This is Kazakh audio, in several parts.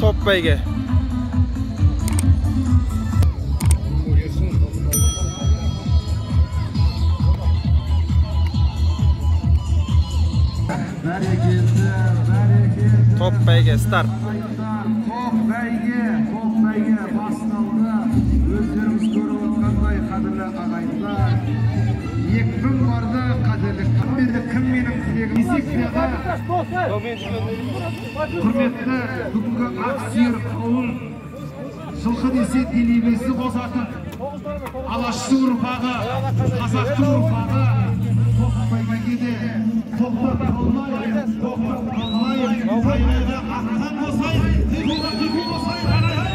Top beyge. Top beyge start. Top beyge bastıldı. Özlerimiz görüp otqanday qadırlı ağaylar. 2000 vardı qadırlı. Kim benim tilegim? Bisikliga. Hürmetli бүгінгі aksiyer qavul. Жылқы десе делебесі қосатын. Алашты ұрпағы, қазақты ұрпағы. Top beyge'de toplап қалмайын, Сайрайға аттан босайын, теку босайын, қарайын.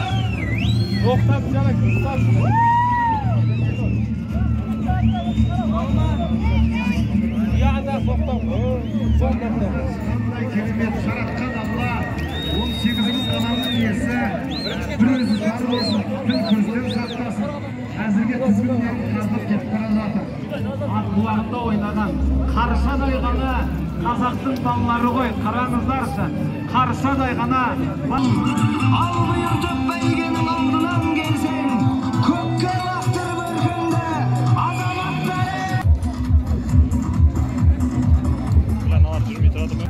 Тоқтап жана кыстап. Яғында тоқтап. Қандай керемет жаратқан Алла, 18 қанамның иесі, бір өзі жар болсын, тіл көзден сақтасын. Әзірге тізгінден қазып кетіп бара жатыр. Ат ойнаған қаршадай ғана қазақтың балалары ғой, қараңыздаршы. Қаршадай ғана. Ал бұйыр топ бәйгенің алдынан келсең, көкке лақтыр бөркіңді азаматтары. Ulan ağır жүрмей тұрады ма?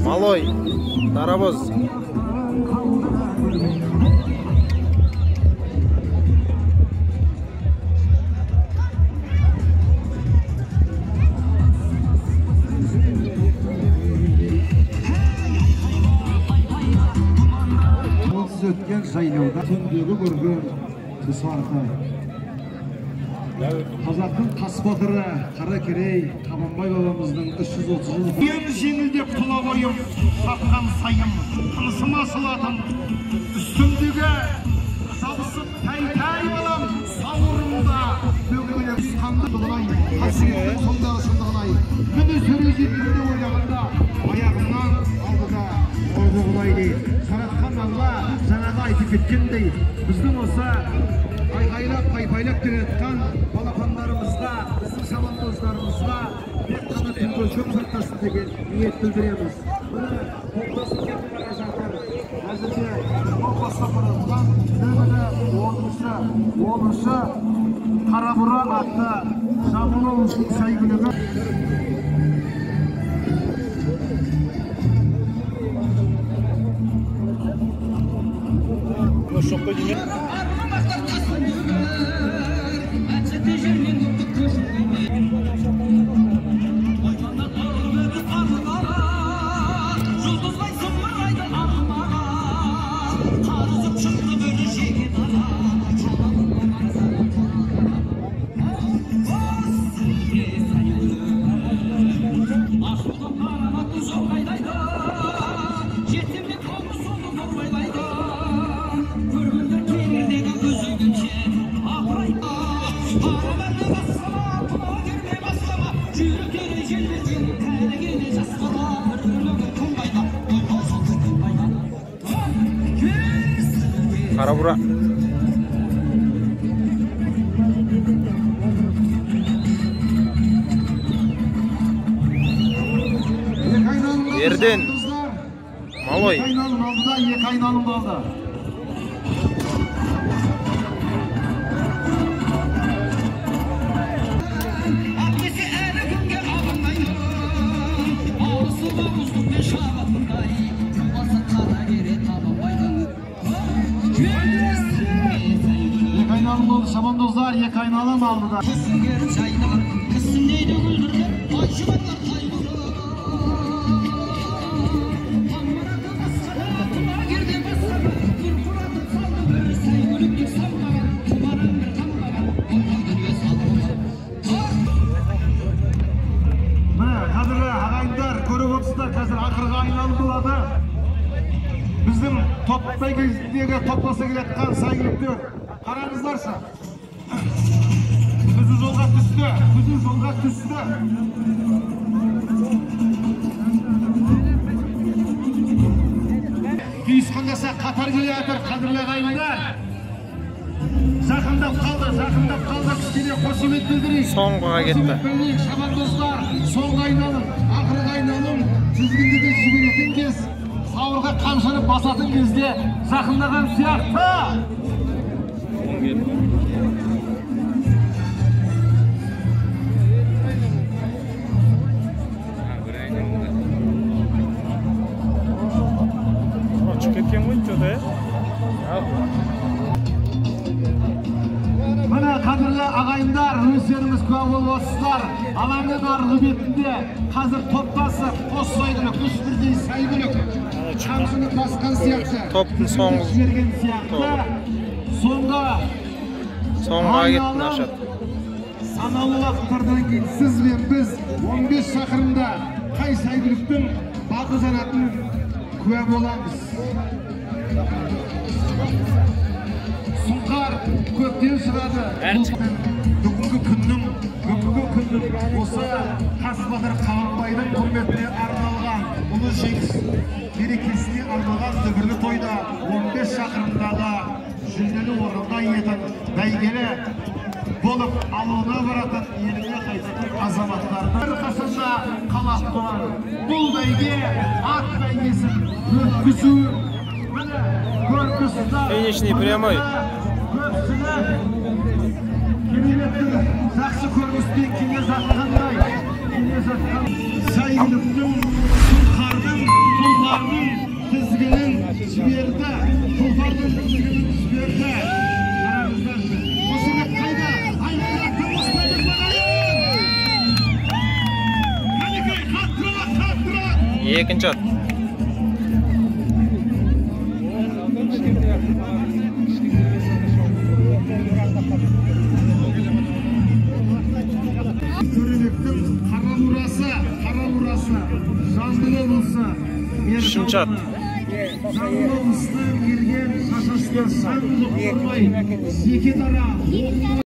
Малой, дарабоз. Olsuz ötken saylavda tündегі көрген тұсарты. Қазақтың Қасбатыры, Қаракерей, Қабанбай бабамыздың 330 жыл. Ең жеңілдеп тұла бойым, тапқан сайым, тылсым асылатын, үстімдегі жабысып тәй-тәй балам, сауырымда бөгелеп қанды бұлай, қасіреттің сондағы шындығынай. Күні сөре жеткенде ойлағанда, аяғымнан алдыда орды бұлайды. Жаратқан Алла жаңағы айтып кеткендей, біздің осы айғайлап пайпайлап келе жатқан балапандарымызға, біздің шабандоздарымызға тек қана түнгі шөп сақтасын деген ниет білдіреміз. Бұны топтасын кетіп бара жатыр. Әзірге ол бастап бара жатқан нөмірі 10-шы Қарабұра атты Жамбыл облысының сәйгүлігі. Şokta yine. Қарабұра. Ерден. Малой. Екі айналым алды. Şamandozlar yek aynalan aldı da. Kadırlı ağayınlar, körüp otsuzlar, қазір ақырға айналып болады. Біздің топ бәйгедегі топласа келатқан сәйгүліктер. Қараңыздаршы. Күзі жолға түсті, күзі жолға түсті. Түйісқандаса қатар келе жатыр, қадірлі ағайындар. Жақындап қалды, кішкене қошемет білдірейік. Соңғыға кетті. Шабандоздар, соңғы айналым, ақырғы айналым, тізгінді де жіберетін кез, сауырға қамшаны басатын кезде жақындаған сияқты. Açık ketken oyuncu da. Mına kadırlı ağayınдар, өздеріңіз куә болып отырсыздар. Алаңның арғы бетінде қазір топтасы қос сайгүлік, үш бірдей сайгүлік. Қамшыны басқан сияқты. Топтың соңғы жіберген сияқты. Соңға кетті Ашат. Санаулы уақыттардан кейін сіз бен біз 15 шақырымда қай сайгүліктің бағы жанатын куә боламыз. Сұңқар көптен шығады. Бүгінгі күннің осы Қасбатыр Қабанбайдың құрметіне арналған ұлы жеңіс мерекесіне арналған дүбірлі тойда 15 шақырымдағы жүлделі орынға иетін бәйгелі болып алуына баратын еліне қайтатын азаматтардың әрқашанда қалап тұрған бұл бәйге ат бәйгесін өткізу Финишный прямой. Жақсы көргіспен келе жатқандай, сәйгүліктің тұлпардың тізгінін жіберді. Қошемет қайда? Айқайлақтан бастайды бағайын! Кәнекей, қаттырақ! Екінші ат. Төреліктің қара мұрасы, жамбыл облысы. Үшінші ат. Жамбыл облысынан келген шашашты сан жоқ тұрмай, секет ара